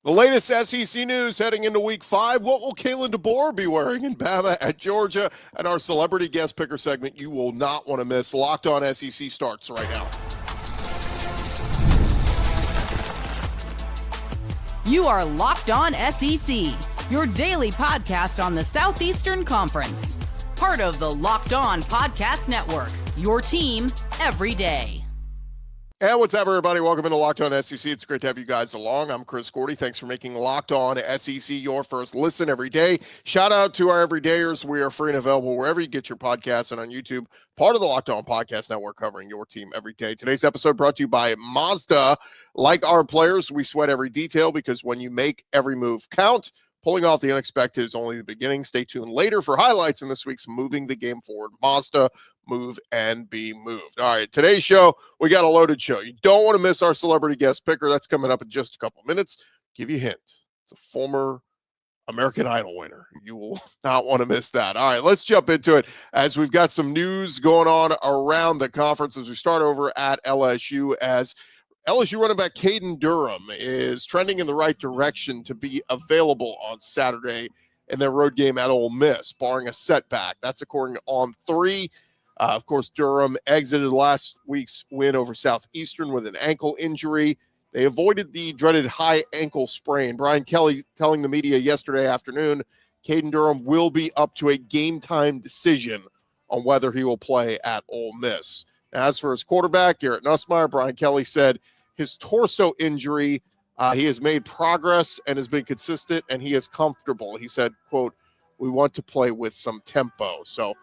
The latest SEC news heading into Week 5. What will Kalen DeBoer be wearing in Bama at Georgia? And our celebrity guest picker segment you will not want to miss. Locked On SEC starts right now. You are Locked On SEC, your daily podcast on the Southeastern Conference. Part of the Locked On Podcast Network, your team every day. And what's up, everybody? Welcome into Locked On SEC. It's great to have you guys along. I'm Chris Gordy. Thanks for making Locked On SEC your first listen every day. Shout out to our everydayers. We are free and available wherever you get your podcasts and on YouTube. Part of the Locked On Podcast Network, covering your team every day. Today's episode brought to you by Mazda. Like our players, we sweat every detail because when you make every move count, pulling off the unexpected is only the beginning. Stay tuned later for highlights in this week's Moving the Game Forward. Mazda, move and be moved. All right, today's show, we got a loaded show. You don't want to miss our celebrity guest picker. That's coming up in just a couple of minutes. Give you a hint. It's a former American Idol winner. You will not want to miss that. All right, let's jump into it as we've got some news going on around the conference as we start over at LSU, as LSU running back Caden Durham is trending in the right direction to be available on Saturday in their road game at Ole Miss, barring a setback. That's according to On3. Of course, Durham exited last week's win over Southeastern with an ankle injury. They avoided the dreaded high ankle sprain. Brian Kelly telling the media yesterday afternoon, Caden Durham will be up to a game-time decision on whether he will play at Ole Miss. As for his quarterback, Garrett Nussmeier, Brian Kelly said his torso injury, he has made progress and has been consistent, and he is comfortable. He said, quote, "We want to play with some tempo." So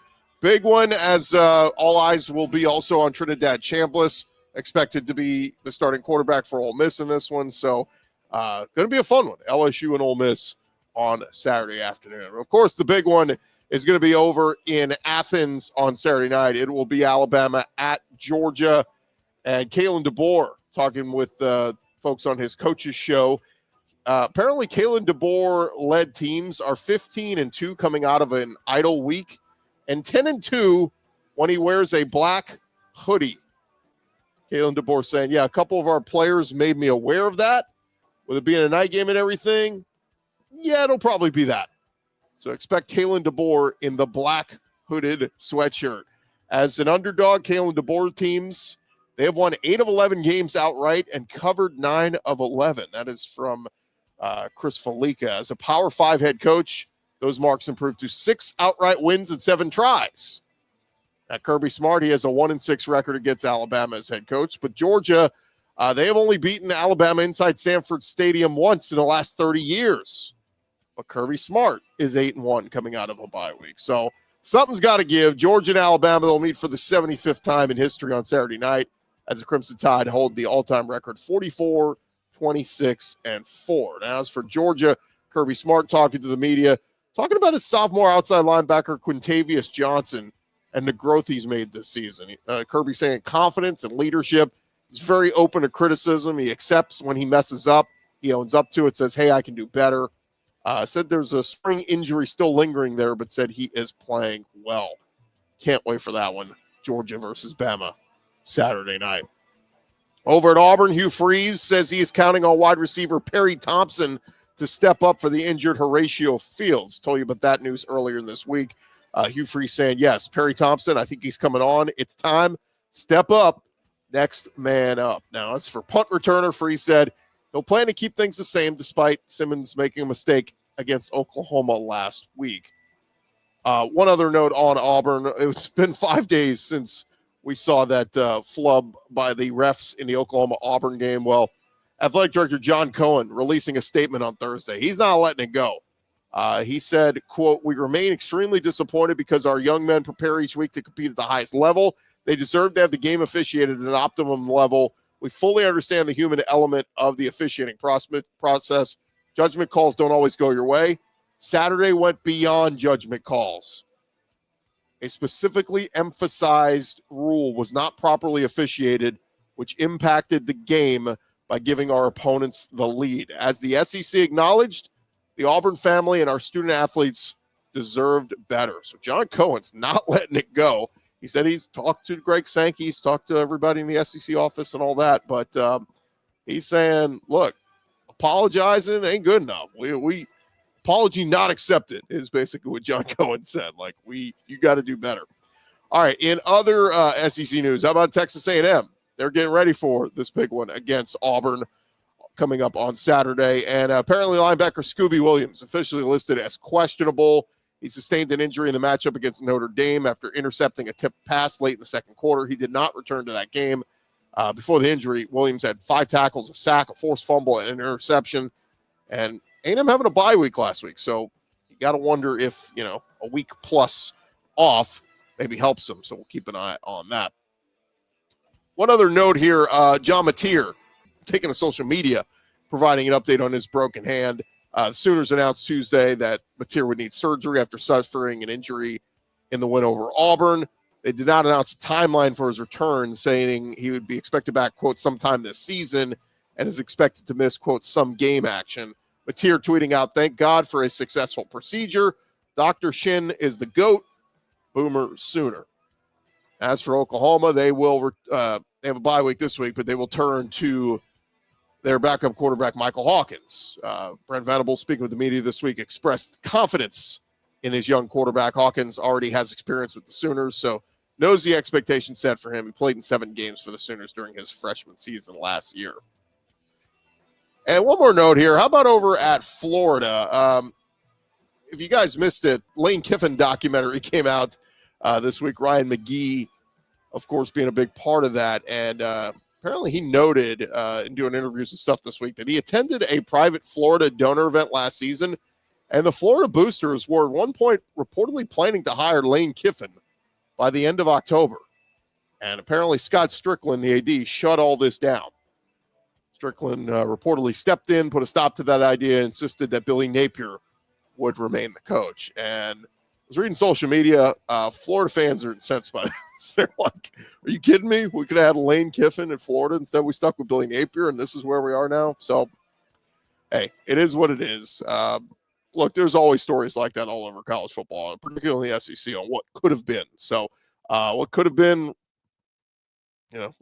big one, as all eyes will be also on Trinidad Chambliss, expected to be the starting quarterback for Ole Miss in this one. So going to be a fun one, LSU and Ole Miss on Saturday afternoon. Of course, the big one is going to be over in Athens on Saturday night. It will be Alabama at Georgia. And Kalen DeBoer talking with folks on his coach's show. Apparently, Kalen DeBoer-led teams are 15-2 coming out of an idle week, and 10-2 when he wears a black hoodie. Kalen DeBoer saying, yeah, a couple of our players made me aware of that. With it being a night game and everything, yeah, it'll probably be that. So expect Kalen DeBoer in the black hooded sweatshirt. As an underdog, Kalen DeBoer teams, they have won 8 of 11 games outright and covered 9 of 11. That is from Chris Felica. As a Power 5 head coach, those marks improved to 6 outright wins and 7 tries. At Kirby Smart, he has a 1-6 record against Alabama as head coach. But Georgia, they have only beaten Alabama inside Sanford Stadium once in the last 30 years. But Kirby Smart is 8-1 coming out of a bye week. So something's got to give. Georgia and Alabama, they'll meet for the 75th time in history on Saturday night as the Crimson Tide hold the all-time record 44, 26, and 4. Now, as for Georgia, Kirby Smart talking to the media, talking about his sophomore outside linebacker Quintavious Johnson and the growth he's made this season. Kirby saying confidence and leadership. He's very open to criticism. He accepts when he messes up. He owns up to it, says, hey, I can do better. Said there's a spring injury still lingering there, but said he is playing well. Can't wait for that one. Georgia versus Bama Saturday night. Over at Auburn, Hugh Freeze says he is counting on wide receiver Perry Thompson to step up for the injured Horatio Fields. Told you about that news earlier in this week. Hugh Freeze saying, yes, Perry Thompson, I think he's coming on. It's time. Step up. Next man up. Now, as for punt returner, Freeze said he'll plan to keep things the same despite Simmons making a mistake against Oklahoma last week. One other note on Auburn. It's been 5 days since we saw that flub by the refs in the Oklahoma-Auburn game. Well, Athletic Director John Cohen releasing a statement on Thursday. He's not letting it go. He said, quote, we remain extremely disappointed because our young men prepare each week to compete at the highest level. They deserve to have the game officiated at an optimum level. We fully understand the human element of the officiating process. Judgment calls don't always go your way. Saturday went beyond judgment calls. A specifically emphasized rule was not properly officiated, which impacted the game by giving our opponents the lead. As the SEC acknowledged, the Auburn family and our student athletes deserved better. So John Cohen's not letting it go. He said he's talked to Greg Sankey, he's talked to everybody in the SEC office and all that, but he's saying, look, apologizing ain't good enough. We apology not accepted is basically what John Cohen said. Like, you got to do better. All right, in other SEC news, how about Texas A&M? They're getting ready for this big one against Auburn coming up on Saturday. And apparently linebacker Scooby Williams officially listed as questionable. He sustained an injury in the matchup against Notre Dame after intercepting a tipped pass late in the second quarter. He did not return to that game. Before the injury, Williams had 5 tackles, a sack, a forced fumble, and an interception. And A&M having a bye week last week. So you got to wonder if, a week plus off maybe helps them. So we'll keep an eye on that. One other note here, John Mateer taking to social media, providing an update on his broken hand. The Sooners announced Tuesday that Mateer would need surgery after suffering an injury in the win over Auburn. They did not announce a timeline for his return, saying he would be expected back, quote, sometime this season, and is expected to miss, quote, some game action. Mateer tweeting out, "Thank God for a successful procedure. Dr. Shin is the GOAT. Boomer Sooner." As for Oklahoma, they have a bye week this week, but they will turn to their backup quarterback, Michael Hawkins. Brent Venables, speaking with the media this week, expressed confidence in his young quarterback. Hawkins already has experience with the Sooners, so knows the expectation set for him. He played in 7 games for the Sooners during his freshman season last year. And one more note here. How about over at Florida? If you guys missed it, Lane Kiffin documentary came out this week. Ryan McGee, of course, being a big part of that. And apparently he noted in doing interviews and stuff this week that he attended a private Florida donor event last season. And the Florida boosters were at one point reportedly planning to hire Lane Kiffin by the end of October. And apparently Scott Strickland, the AD, shut all this down. Strickland reportedly stepped in, put a stop to that idea, insisted that Billy Napier would remain the coach. And I was reading social media. Florida fans are incensed by this. They're like, are you kidding me? We could have had Lane Kiffin in Florida. Instead, we stuck with Billy Napier, and this is where we are now. So, hey, it is what it is. Look, there's always stories like that all over college football, particularly in the SEC, on what could have been. So, what could have been,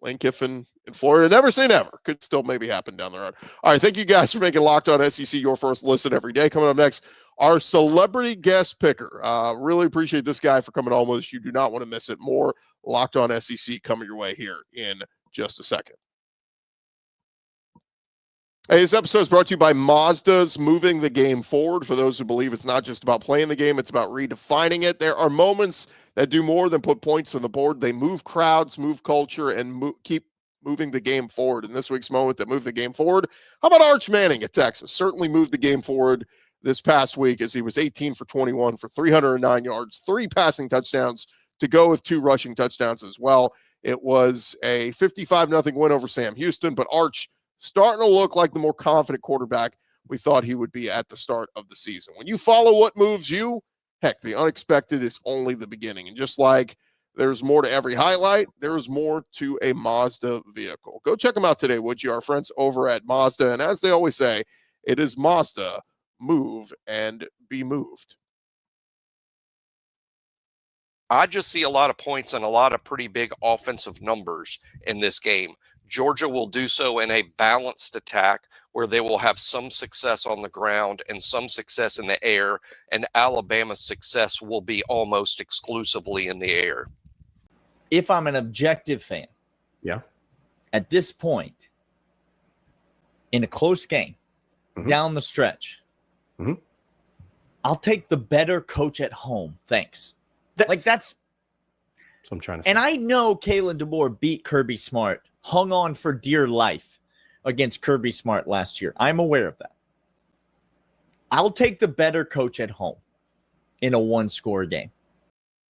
Lane Kiffin in Florida. Never say never. Could still maybe happen down the road. All right, thank you guys for making Locked On SEC your first listen every day. Coming up next, our celebrity guest picker. Really appreciate this guy for coming on with us. You do not want to miss it. More Locked On SEC coming your way here in just a second. Hey, this episode is brought to you by Mazda's Moving the Game Forward. For those who believe it's not just about playing the game, it's about redefining it. There are moments that do more than put points on the board. They move crowds, move culture, and keep moving the game forward. In this week's moment that moved the game forward, how about Arch Manning at Texas? Certainly moved the game forward this past week as he was 18 for 21 for 309 yards, 3 passing touchdowns to go with 2 rushing touchdowns as well. It was a 55-0 win over Sam Houston, but Arch starting to look like the more confident quarterback we thought he would be at the start of the season. When you follow what moves you, heck, the unexpected is only the beginning. And just like there's more to every highlight, there's more to a Mazda vehicle. Go check them out today, would you? Our friends over at Mazda. And as they always say, it is Mazda. Move and be moved. I just see a lot of points and a lot of pretty big offensive numbers in this game. Georgia will do so in a balanced attack where they will have some success on the ground and some success in the air, and Alabama's success will be almost exclusively in the air. If I'm an objective fan, at this point, in a close game, down the stretch, I'll take the better coach at home. Thanks. That's what I'm trying to say. And I know Kalen DeBoer beat Kirby Smart, hung on for dear life against Kirby Smart last year. I'm aware of that. I'll take the better coach at home in a 1-score game.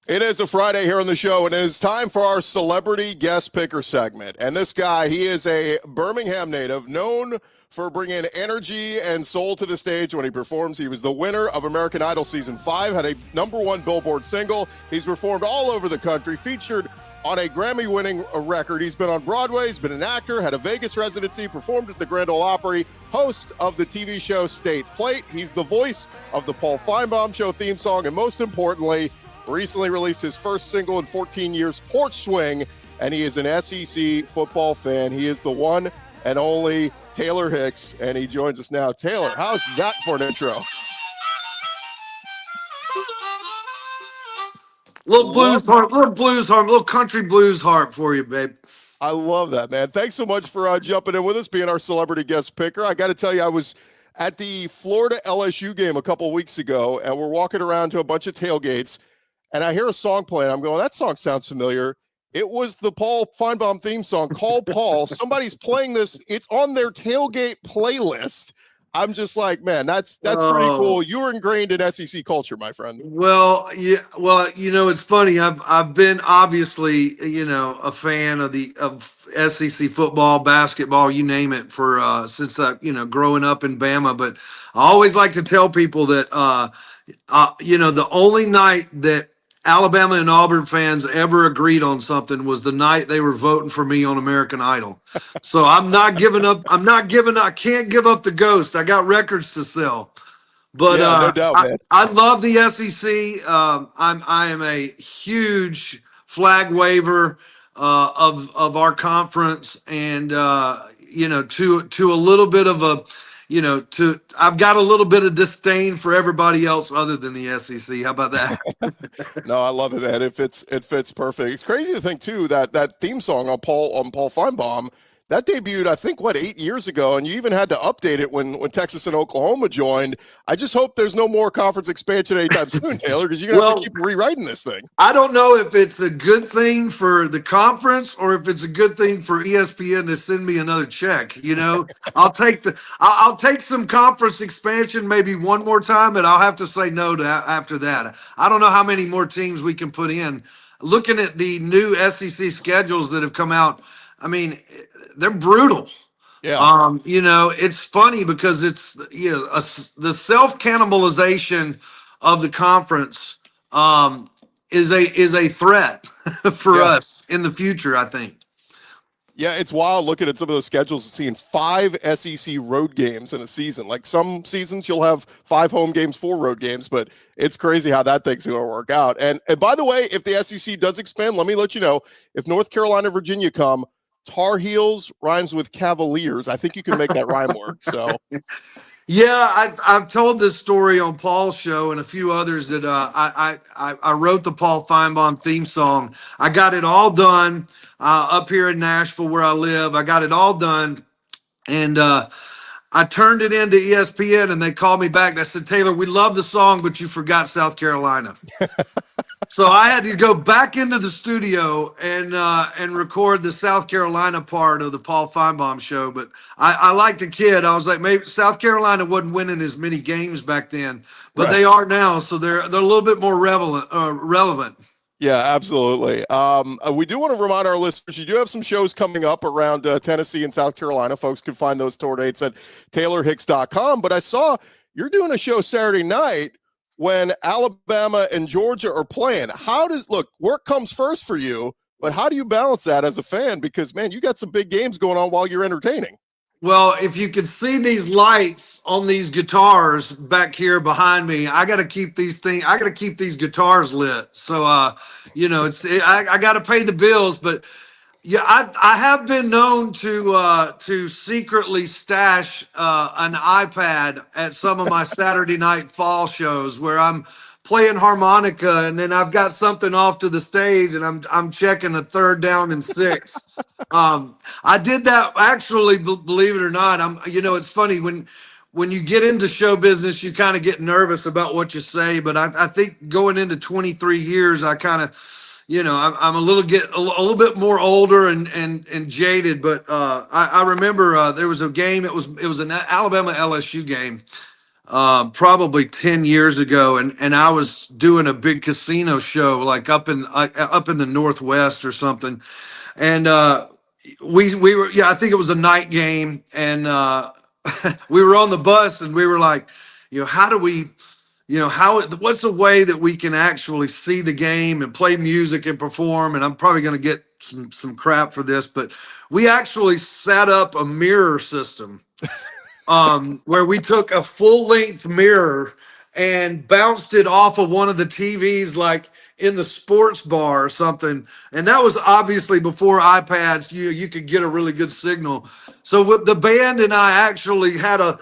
It is a Friday here on the show, and it is time for our celebrity guest picker segment. And this guy, he is a Birmingham native, known for bringing energy and soul to the stage when he performs. He was the winner of American Idol Season 5, had a #1 Billboard single. He's performed all over the country, featured on a Grammy-winning record. He's been on Broadway, he's been an actor, had a Vegas residency, performed at the Grand Ole Opry, host of the TV show State Plate. He's the voice of the Paul Feinbaum Show theme song, and most importantly, recently released his first single in 14 years, Porch Swing, and he is an SEC football fan. He is the one, and only Taylor Hicks, and he joins us now. Taylor, how's that for an intro? Little blues harp, little country blues harp for you, babe. I love that, man. Thanks so much for jumping in with us, being our celebrity guest picker. I got to tell you, I was at the Florida LSU game a couple of weeks ago, and we're walking around to a bunch of tailgates, and I hear a song playing. I'm going, that song sounds familiar. It was the Paul Feinbaum theme song, Call Paul. Somebody's playing this. It's on their tailgate playlist. I'm just like, man, that's pretty cool. You were ingrained in SEC culture, my friend. Well, yeah. Well, it's funny. I've been obviously, a fan of SEC football, basketball, you name it, for since growing up in Bama. But I always like to tell people that the only night that Alabama and Auburn fans ever agreed on something was the night they were voting for me on American Idol. So I'm not giving up. I can't give up the ghost. I got records to sell. But yeah, no doubt, man. I love the SEC. I am a huge flag waver of our conference, and to a little bit of a I've got a little bit of disdain for everybody else other than the SEC. How about that? No, I love it, man. It fits perfect. It's crazy to think too that theme song on Paul Feinbaum, that debuted, I think, 8 years ago, and you even had to update it when Texas and Oklahoma joined. I just hope there's no more conference expansion anytime soon, Taylor, because you're going to have to keep rewriting this thing. I don't know if it's a good thing for the conference or if it's a good thing for ESPN to send me another check. I'll take some conference expansion maybe one more time, and I'll have to say no to after that. I don't know how many more teams we can put in. Looking at the new SEC schedules that have come out, I mean, they're brutal. Yeah. It's funny because it's the self-cannibalization of the conference is a threat for us in the future, I think. Yeah, it's wild looking at some of those schedules and seeing 5 SEC road games in a season. Like some seasons you'll have 5 home games, 4 road games, but it's crazy how that thing's going to work out. And by the way, if the SEC does expand, let me let you know, if North Carolina, Virginia come, Tar Heels rhymes with Cavaliers. I think you can make that rhyme work. So, yeah, I've told this story on Paul's show and a few others that I wrote the Paul Feinbaum theme song. I got it all done up here in Nashville where I live. I got it all done, and I turned it into ESPN, and they called me back. They said, Taylor, we love the song, but you forgot South Carolina. So I had to go back into the studio and record the South Carolina part of the Paul Feinbaum show. But I like the kid. I was like, maybe South Carolina wasn't winning as many games back then, but right. They are now. So they're a little bit more relevant. Yeah, absolutely. We do want to remind our listeners, you do have some shows coming up around Tennessee and South Carolina. Folks can find those tour dates at TaylorHicks.com. But I saw you're doing a show Saturday night when Alabama and Georgia are playing. Work comes first for you, but how do you balance that as a fan? Because, man, you got some big games going on while you're entertaining. Well, if you could see these lights on these guitars back here behind me, I got to keep these guitars lit. So, I got to pay the bills, but yeah, I have been known to secretly stash an iPad at some of my Saturday night fall shows where I'm playing harmonica and then I've got something off to the stage and I'm checking a 3rd down and 6. I did that actually, believe it or not. It's funny when you get into show business, you kind of get nervous about what you say, but I think going into 23 years, I kind of, I'm a little bit more older and jaded, but I remember there was a game. It was an Alabama LSU game, probably 10 years ago, and I was doing a big casino show like up in the Northwest or something, and we were I think it was a night game, and we were on the bus and we were like, how do we. What's a way that we can actually see the game and play music and perform? And I'm probably going to get some crap for this, but we actually set up a mirror system where we took a full-length mirror and bounced it off of one of the TVs like in the sports bar or something, and that was obviously before iPads. You could get a really good signal. So with the band and I actually had a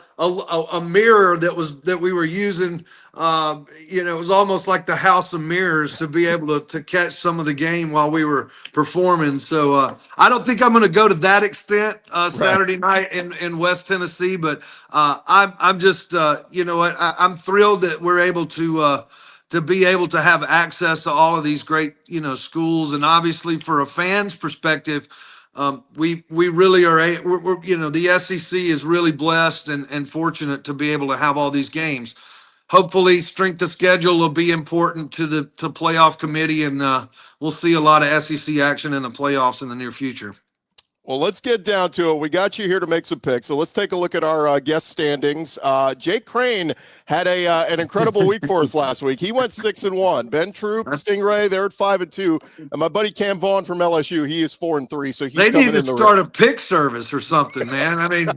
mirror that we were using. It was almost like the house of mirrors to be able to catch some of the game while we were performing. So I don't think I'm going to go to that extent Saturday night in West Tennessee, but I'm just I'm thrilled that we're able to be able to have access to all of these great, schools. And obviously for a fan's perspective, we really are, the SEC is really blessed and fortunate to be able to have all these games. Hopefully strength of schedule will be important to the playoff committee, and we'll see a lot of SEC action in the playoffs in the near future. Well, let's get down to it. We got you here to make some picks. So let's take a look at our guest standings. Jake Crane had an incredible week for us last week. He went 6-1. Ben Troop, Stingray, they're at 5-2. And my buddy Cam Vaughn from LSU, he is 4-3. So they need to start a pick service or something, man. I mean,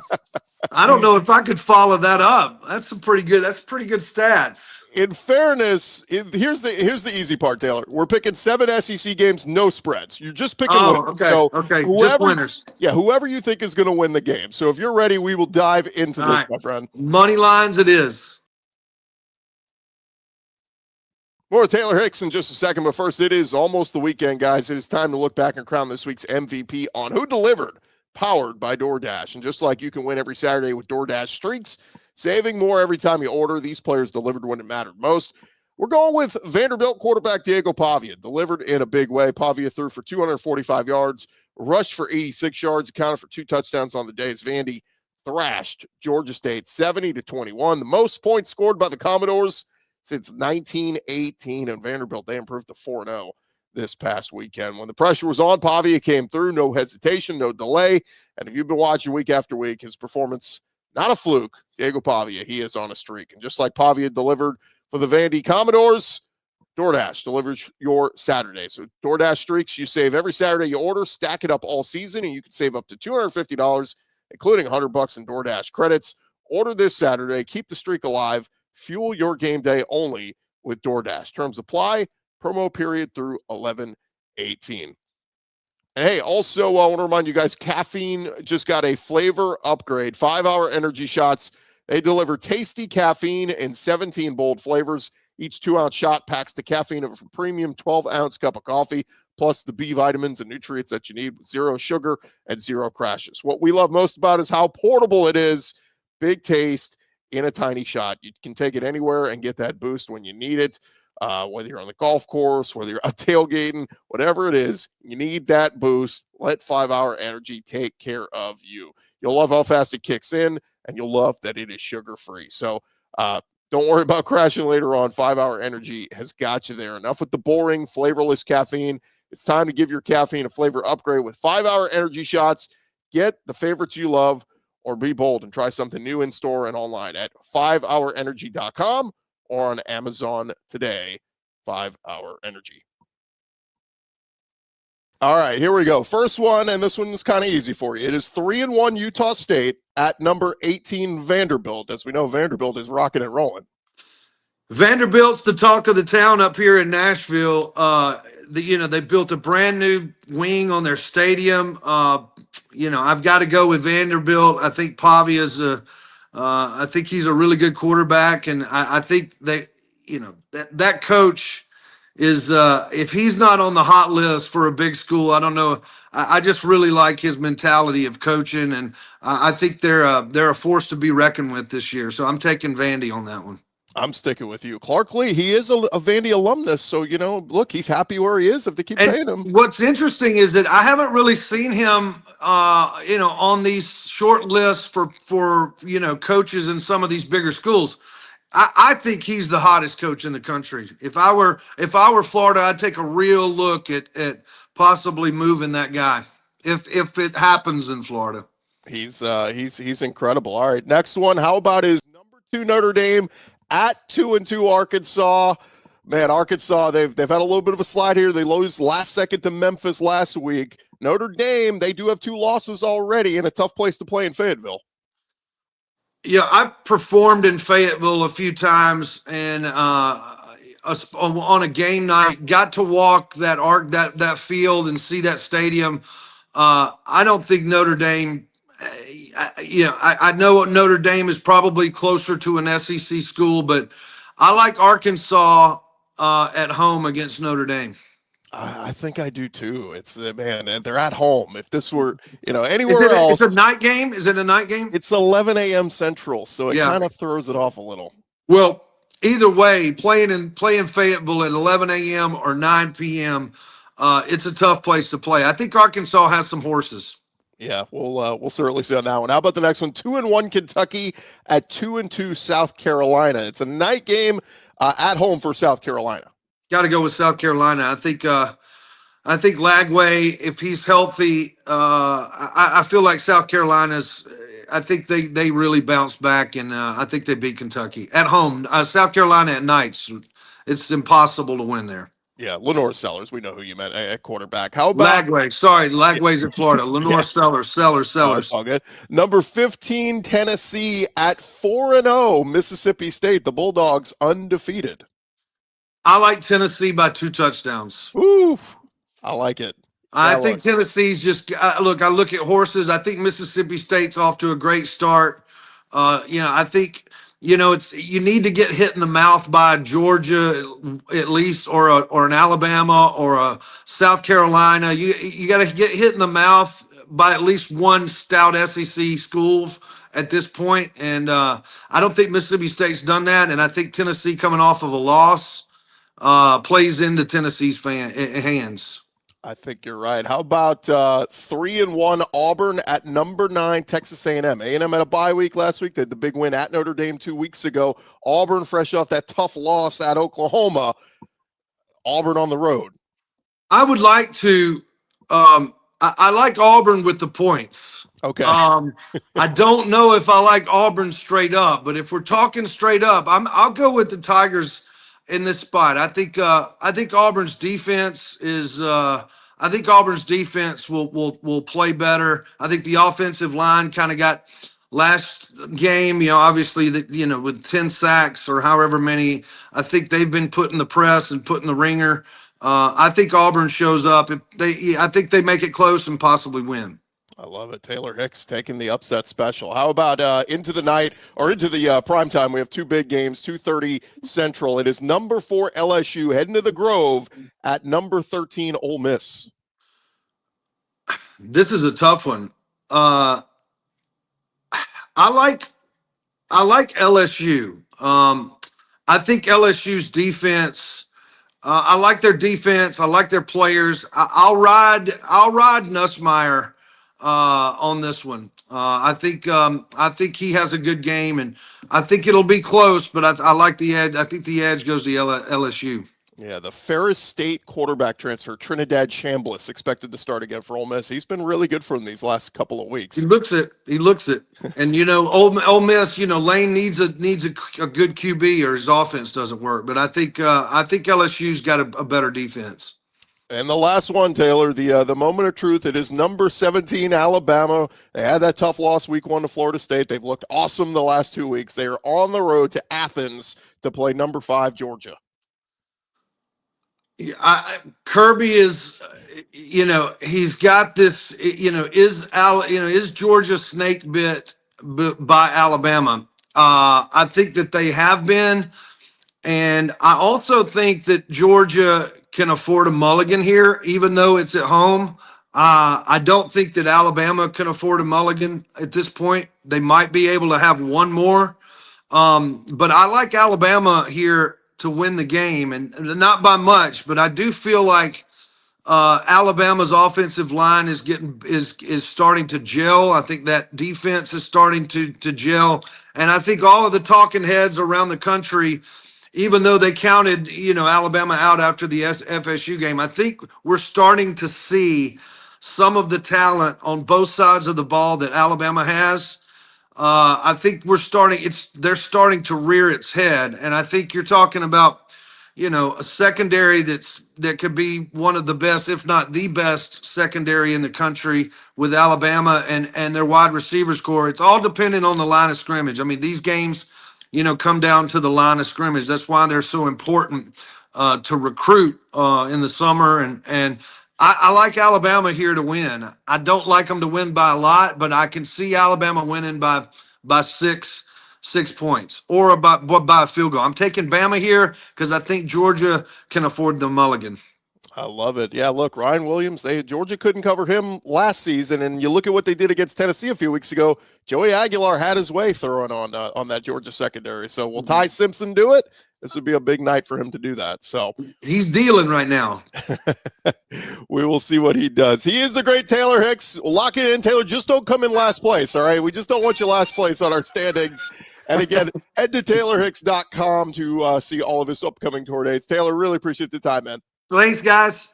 I don't know if I could follow that up. That's pretty good stats. In fairness, here's the easy part, Taylor. We're picking 7 SEC games, no spreads. You're just picking winners. Okay. So okay. Just winners. Yeah, whoever you think is going to win the game. So if you're ready, we will dive into this, right, my friend. Money lines it is. More Taylor Hicks in just a second, but first, it is almost the weekend, guys. It is time to look back and crown this week's MVP on Who Delivered, powered by DoorDash. And just like you can win every Saturday with DoorDash Streaks, saving more every time you order, these players delivered when it mattered most. We're going with Vanderbilt quarterback Diego Pavia, delivered in a big way. Pavia threw for 245 yards, rushed for 86 yards, accounted for 2 touchdowns on the day as Vandy thrashed Georgia State 70-21. The most points scored by the Commodores since 1918, and Vanderbilt, they improved to 4-0 this past weekend. When the pressure was on, Pavia came through, no hesitation, no delay. And if you've been watching week after week, his performance, not a fluke. Diego Pavia, he is on a streak. And just like Pavia delivered for the Vandy Commodores, DoorDash delivers your Saturday. So DoorDash Streaks, you save every Saturday you order, stack it up all season, and you can save up to $250, including $100 in DoorDash credits. Order this Saturday, keep the streak alive, fuel your game day only with DoorDash. Terms apply, promo period through 11/18. And hey, also, I want to remind you guys, caffeine just got a flavor upgrade. 5-hour energy shots. They deliver tasty caffeine in 17 bold flavors. Each 2-ounce shot packs the caffeine of a premium 12-ounce cup of coffee, plus the B vitamins and nutrients that you need with 0 sugar and 0 crashes. What we love most about it is how portable it is. Big taste in a tiny shot. You can take it anywhere and get that boost when you need it. Whether you're on the golf course, whether you're out tailgating, whatever it is, you need that boost. Let 5-hour energy take care of you. You'll love how fast it kicks in, and you'll love that it is sugar-free. So don't worry about crashing later on. 5-hour energy has got you there. Enough with the boring, flavorless caffeine. It's time to give your caffeine a flavor upgrade with 5-hour energy shots. Get the favorites you love, or be bold and try something new in store and online at 5hourenergy.com or on Amazon today. 5-hour energy. All right, here we go. First one, and this one is kind of easy for you. It is 3-1 Utah State at number 18 Vanderbilt. As we know, Vanderbilt is rocking and rolling. Vanderbilt's the talk of the town up here in Nashville. They built a brand new wing on their stadium. I've got to go with Vanderbilt. I think Pavia's I think he's a really good quarterback, and I think that coach is if he's not on the hot list for a big school, I don't know. I just really like his mentality of coaching, and I think they're a force to be reckoned with this year. So I'm taking Vandy on that one. I'm sticking with you. Clark Lee, he is a Vandy alumnus, so, look, he's happy where he is if they keep paying him. What's interesting is that I haven't really seen him, on these short lists for coaches in some of these bigger schools. I think he's the hottest coach in the country. If I were Florida, I'd take a real look at possibly moving that guy if it happens in Florida. He's incredible. All right, next one. How about his number 2 Notre Dame at 2-2 Arkansas? Man, Arkansas, they've had a little bit of a slide here. They lose last second to Memphis last week. Notre Dame, they do have 2 losses already in a tough place to play in Fayetteville. Yeah, I've performed in Fayetteville a few times, and on a game night, got to walk that field and see that stadium. I don't think Notre Dame. I know Notre Dame is probably closer to an SEC school, but I like Arkansas at home against Notre Dame. I think I do too. It's man, and they're at home. If this were, anywhere else, it's a night game. Is it a night game? It's 11 a.m. Central, so it kind of throws it off a little. Well, either way, playing Fayetteville at 11 a.m. or 9 p.m., it's a tough place to play. I think Arkansas has some horses. Yeah, we'll certainly see on that one. How about the next one? 2-1 Kentucky at 2-2 South Carolina. It's a night game at home for South Carolina. Got to go with South Carolina. I think Lagway, if he's healthy, I feel like South Carolina's. I think they really bounced back, and I think they beat Kentucky at home. South Carolina at nights, it's impossible to win there. Yeah, Lenore Sellers. We know who you meant at quarterback. How about Lagway? Sorry, Lagway's in Florida. Lenore Sellers. All good. Number 15, Tennessee at 4-0 Mississippi State. The Bulldogs undefeated. I like Tennessee by 2 touchdowns. Ooh, I like it. I think Tennessee's just look. I look at horses. I think Mississippi State's off to a great start. I think it's you need to get hit in the mouth by Georgia at least, or an Alabama or a South Carolina. You got to get hit in the mouth by at least one stout SEC school at this point, and I don't think Mississippi State's done that. And I think Tennessee, coming off of a loss, plays into Tennessee's hands. I think you're right. How about 3-1 Auburn at number 9 Texas A&M? A&M had a bye week last week. They had the big win at Notre Dame 2 weeks ago. Auburn fresh off that tough loss at Oklahoma. Auburn on the road. I would like to. I like Auburn with the points. Okay. I don't know if I like Auburn straight up, but if we're talking straight up, I'll go with the Tigers in this spot. I think Auburn's defense is. I think Auburn's defense will play better. I think the offensive line kind of got last game. Obviously with 10 sacks or however many. I think they've been put in the press and put in the ringer. I think Auburn shows up. I think they make it close and possibly win. I love it. Taylor Hicks taking the upset special. How about into the night or into the prime time? We have 2 big games, 2:30 Central. It is number 4 LSU heading to the Grove at number 13 Ole Miss. This is a tough one. I like LSU. I think LSU's defense. I like their defense. I like their players. I'll ride Nussmeier on this one. I think he has a good game, and I think it'll be close, but I like the edge. I think the edge goes to LSU. Yeah, the Ferris State quarterback transfer, Trinidad Chambliss, expected to start again for Ole Miss. He's been really good for them these last couple of weeks. He looks it. And Ole Miss, Lane needs a good QB, or his offense doesn't work. But I think LSU's got a better defense. And the last one, Taylor, the moment of truth. It is number 17 Alabama. They had that tough loss week 1 to Florida State. They've looked awesome the last 2 weeks. They are on the road to Athens to play number 5 Georgia. Kirby is, he's got this, is Georgia snake bit by Alabama? I think that they have been. And I also think that Georgia can afford a mulligan here, even though it's at home. I don't think that Alabama can afford a mulligan at this point. They might be able to have one more. But I like Alabama here to win the game, and not by much, but I do feel like Alabama's offensive line is starting to gel. I think that defense is starting to gel, and I think all of the talking heads around the country, even though they counted Alabama out after the FSU game, I think we're starting to see some of the talent on both sides of the ball that Alabama has. I think they're starting to rear its head. And I think you're talking about, a secondary that could be one of the best, if not the best secondary in the country with Alabama and their wide receivers core. It's all dependent on the line of scrimmage. I mean, these games, come down to the line of scrimmage. That's why they're so important to recruit in the summer. And I like Alabama here to win. I don't like them to win by a lot, but I can see Alabama winning by 6 points or by a field goal. I'm taking Bama here because I think Georgia can afford the mulligan. I love it. Yeah, look, Ryan Williams, Georgia couldn't cover him last season, and you look at what they did against Tennessee a few weeks ago. Joey Aguilar had his way throwing on that Georgia secondary. So will Ty Simpson do it? This would be a big night for him to do that. So he's dealing right now. We will see what he does. He is the great Taylor Hicks. Lock it in, Taylor. Just don't come in last place, all right? We just don't want you last place on our standings. And again, head to TaylorHicks.com to see all of his upcoming tour dates. Taylor, really appreciate the time, man. Thanks, guys.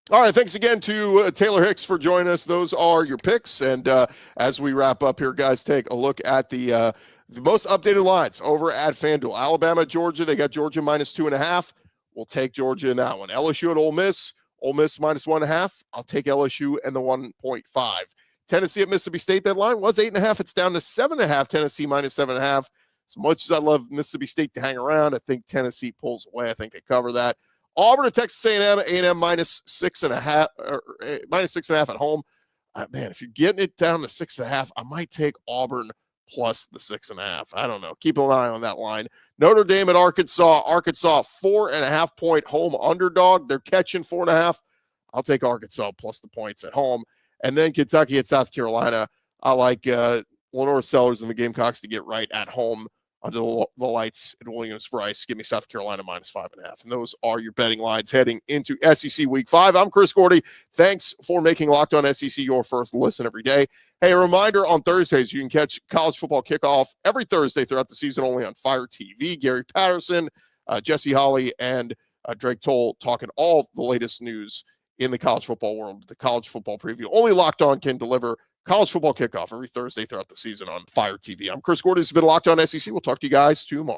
All right, thanks again to Taylor Hicks for joining us. Those are your picks. And as we wrap up here, guys, take a look at the most updated lines over at FanDuel. Alabama, Georgia, they got Georgia -2.5. We'll take Georgia in that one. LSU at Ole Miss -1.5. I'll take LSU and the 1.5. Tennessee at Mississippi State, that line was 8.5. It's down to 7.5. Tennessee -7.5. As much as I love Mississippi State to hang around, I think Tennessee pulls away. I think they cover that. Auburn at Texas A&M, A&M -6.5, or -6.5 at home. Man, if you're getting it down to 6.5, I might take Auburn plus the 6.5. I don't know. Keep an eye on that line. Notre Dame at Arkansas. Arkansas 4.5-point home underdog. They're catching 4.5. I'll take Arkansas plus the points at home. And then Kentucky at South Carolina. I like Lenore Sellers and the Gamecocks to get right at home under the lights at Williams-Brice. Give me South Carolina -5.5. And those are your betting lines heading into SEC Week 5. I'm Chris Gordy. Thanks for making Locked On SEC your first listen every day. Hey, a reminder, on Thursdays, you can catch college football kickoff every Thursday throughout the season only on Fire TV. Gary Patterson, Jesse Holley, and Drake Toll talking all the latest news in the college football world. The college football preview. Only Locked On can deliver college football kickoff every Thursday throughout the season on Fire TV. I'm Chris Gordy. This has been Locked On SEC. We'll talk to you guys tomorrow.